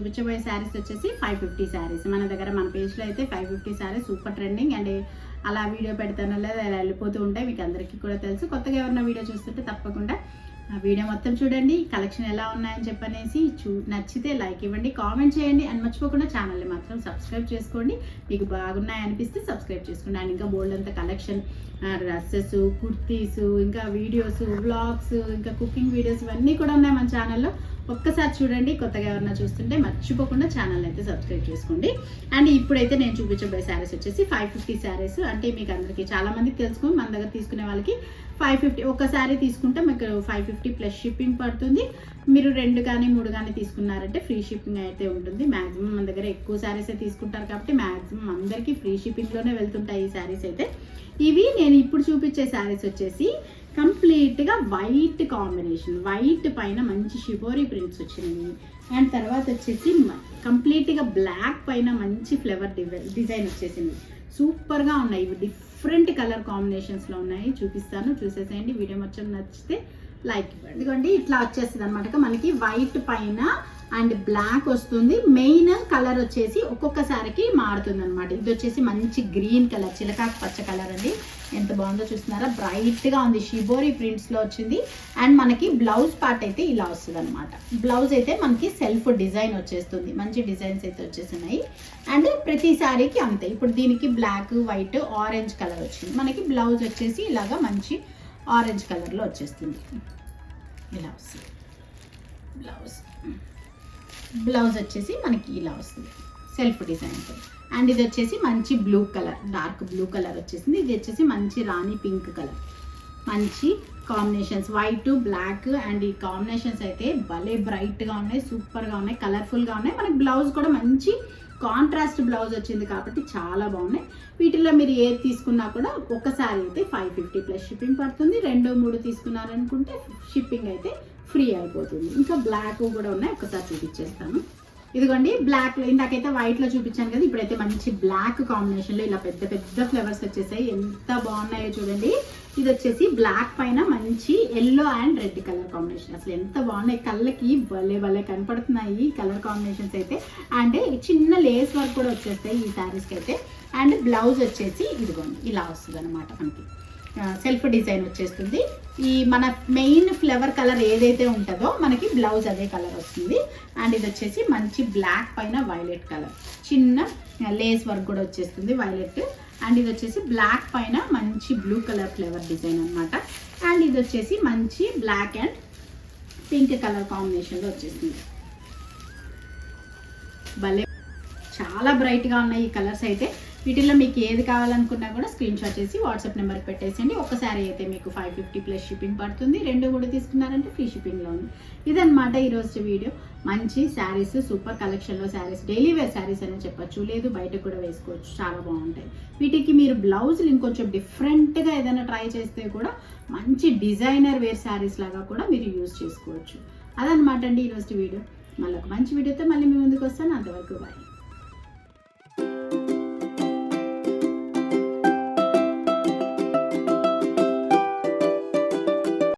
చూపించబోయే శారీస్ వచ్చేసి 550 శారీస్. మన దగ్గర మన పేజ్లో అయితే 550 శారీస్ సూపర్ ట్రెండింగ్. అండ్ అలా వీడియో పెడతానో లేదా అలా వెళ్ళిపోతూ ఉంటాయి, మీకు అందరికీ కూడా తెలుసు. కొత్తగా ఎవరైనా వీడియో చూస్తుంటే తప్పకుండా ఆ వీడియో మొత్తం చూడండి, కలెక్షన్ ఎలా ఉన్నాయని చెప్పనేసి నచ్చితే లైక్ ఇవ్వండి, కామెంట్ చేయండి. అండ్ మర్చిపోకుండా ఛానల్ని మాత్రం సబ్స్క్రైబ్ చేసుకోండి. మీకు బాగున్నాయి అనిపిస్తే సబ్స్క్రైబ్ చేసుకోండి. అండ్ ఇంకా బోల్డ్ అంతా కలెక్షన్, డ్రెస్సెస్, కుర్తీస్, ఇంకా వీడియోస్, వ్లాగ్స్, ఇంకా కుకింగ్ వీడియోస్ ఇవన్నీ కూడా ఉన్నాయి మన ఛానల్లో. ఒక్కసారి చూడండి. కొత్తగా ఎవరైనా చూస్తుంటే మర్చిపోకుండా ఛానల్ అయితే సబ్స్క్రైబ్ చేసుకోండి. అండ్ ఇప్పుడైతే నేను చూపించబోయే శారీస్ వచ్చేసి 550 శారీస్. అంటే మీకు అందరికీ చాలా మందికి తెలుసుకుని మన దగ్గర తీసుకునే వాళ్ళకి 550 ఒక శారీ తీసుకుంటే మీకు 550 ప్లస్ షిప్పింగ్ పడుతుంది. మీరు 2 కానీ 3 కానీ తీసుకున్నారంటే ఫ్రీ షిప్పింగ్ అయితే ఉంటుంది. మ్యాక్సిమం మన దగ్గర ఎక్కువ శారీసే తీసుకుంటారు కాబట్టి మ్యాక్సిమం అందరికీ ఫ్రీ షిప్పింగ్లోనే వెళ్తుంటాయి ఈ శారీస్ అయితే. ఇవి నేను ఇప్పుడు చూపించే శారీస్ వచ్చేసి కంప్లీట్గా వైట్ కాంబినేషన్, వైట్ పైన మంచి షిబోరీ ప్రింట్స్ వచ్చినాయి. అండ్ తర్వాత వచ్చేసి కంప్లీట్గా బ్లాక్ పైన మంచి ఫ్లవర్ డిజైన్ వచ్చేసింది. సూపర్గా ఉన్నాయి. ఇవి డిఫరెంట్ కలర్ కాంబినేషన్స్లో ఉన్నాయి. చూపిస్తాను, చూసేసేయండి. వీడియో మొత్తం నచ్చితే లైక్ ఇవ్వండి. ఇదిగోండి ఇట్లా వచ్చేస్తుంది అనమాట. మనకి వైట్ పైన అండ్ బ్లాక్ వస్తుంది. మెయిన్ కలర్ వచ్చేసి ఒక్కొక్క శారీకి మారుతుంది అనమాట. ఇది వచ్చేసి మంచి గ్రీన్ కలర్, చిలకాకు పచ్చ కలర్ అండి. ఎంత బాగుందో చూస్తున్నారా, బ్రైట్గా ఉంది. షిబోరీ ప్రింట్స్లో వచ్చింది. అండ్ మనకి బ్లౌజ్ పార్ట్ అయితే ఇలా వస్తుంది అనమాట. బ్లౌజ్ అయితే మనకి సెల్ఫ్ డిజైన్ వచ్చేస్తుంది. మంచి డిజైన్స్ అయితే వచ్చేస్తున్నాయి. అండ్ ప్రతి శారీకి అంతే. ఇప్పుడు దీనికి బ్లాక్, వైట్, ఆరెంజ్ కలర్ వచ్చింది. మనకి బ్లౌజ్ వచ్చేసి ఇలాగా మంచి ఆరెంజ్ కలర్లో వచ్చేస్తుంది. ఇలా వస్తుంది బ్లౌజ్ వచ్చేసి మనకి ఇలా వస్తుంది సెల్ఫ్ డిజైన్తో. అండ్ ఇది వచ్చేసి మంచి blue colour, dark blue colour వచ్చేసింది. ఇది వచ్చేసి మంచి రాణి పింక్ కలర్. మంచి కాంబినేషన్స్, వైట్, బ్లాక్. అండ్ ఈ కాంబినేషన్స్ అయితే భలే బ్రైట్గా ఉన్నాయి, సూపర్గా ఉన్నాయి, కలర్ఫుల్గా ఉన్నాయి. మనకి బ్లౌజ్ కూడా మంచి కాంట్రాస్ట్ బ్లౌజ్ వచ్చింది కాబట్టి చాలా బాగున్నాయి. వీటిలో మీరు ఏది తీసుకున్నా కూడా ఒకసారి అయితే 550 ప్లస్ షిప్పింగ్ పడుతుంది. 2, 3 తీసుకున్నారనుకుంటే షిప్పింగ్ అయితే ఫ్రీ అయిపోతుంది. ఇంకా బ్లాక్ కూడా ఉన్నాయి, ఒకసారి చూపించేస్తాను. ఇదిగోండి బ్లాక్లో, ఇందాకైతే వైట్లో చూపించాను కదా, ఇప్పుడైతే మంచి బ్లాక్ కాంబినేషన్లో ఇలా పెద్ద పెద్ద ఫ్లవర్స్ వచ్చేసాయి. ఎంత బాగున్నాయో చూడండి. ఇది వచ్చేసి బ్లాక్ పైన మంచి yellow and red colour combination. అసలు ఎంత బాగున్నాయి, కళ్ళకి భలే కనపడుతున్నాయి కలర్ కాంబినేషన్స్ అయితే. అండ్ చిన్న లేస్ వర్క్ కూడా వచ్చేస్తాయి ఈ శారీస్కి అయితే. అండ్ బ్లౌజ్ వచ్చేసి ఇదిగోండి ఇలా వస్తుంది అనమాట. మనకి సెల్ఫ్ డిజైన్ వచ్చేస్తుంది. ఈ మన మెయిన్ ఫ్లవర్ కలర్ ఏదైతే ఉంటుందో మనకి బ్లౌజ్ అదే కలర్ వస్తుంది. అండ్ ఇది వచ్చేసి మంచి బ్లాక్ పైన వైలెట్ కలర్, చిన్న లేస్ వర్క్ కూడా వచ్చేస్తుంది వైలెట్. అండ్ ఇది వచ్చేసి బ్లాక్ పైన మంచి బ్లూ కలర్ ఫ్లవర్ డిజైన్ అనమాట. అండ్ ఇది వచ్చేసి మంచి బ్లాక్ అండ్ పింక్ కలర్ కాంబినేషన్లో వచ్చేసింది. భలే చాలా బ్రైట్గా ఉన్నాయి ఈ కలర్స్ అయితే. వీటిల్లో మీకు ఏది కావాలనుకున్నా కూడా స్క్రీన్ షాట్ చేసి వాట్సాప్ నెంబర్కి పెట్టేసేయండి. ఒక్కసారి అయితే మీకు 550 ప్లస్ షిప్పింగ్ పడుతుంది. 2 కూడా తీసుకున్నారంటే ఫ్రీ షిప్పింగ్లో ఉంది. ఇదన్నమాట ఈరోజు వీడియో. మంచి శారీస్, సూపర్ కలెక్షన్లో శారీస్, డైలీ వేర్ శారీస్ అని చెప్పచ్చు, లేదు బయటకు కూడా వేసుకోవచ్చు, చాలా బాగుంటాయి. వీటికి మీరు బ్లౌజులు ఇంకొంచెం డిఫరెంట్గా ఏదైనా ట్రై చేస్తే కూడా మంచి డిజైనర్ వేర్ శారీస్ లాగా కూడా మీరు యూజ్ చేసుకోవచ్చు. అదనమాట అండి ఈరోజు వీడియో. మళ్ళీ ఒక మంచి వీడియోతో మళ్ళీ మీ ముందుకు వస్తాను. అంతవరకు బాయ్.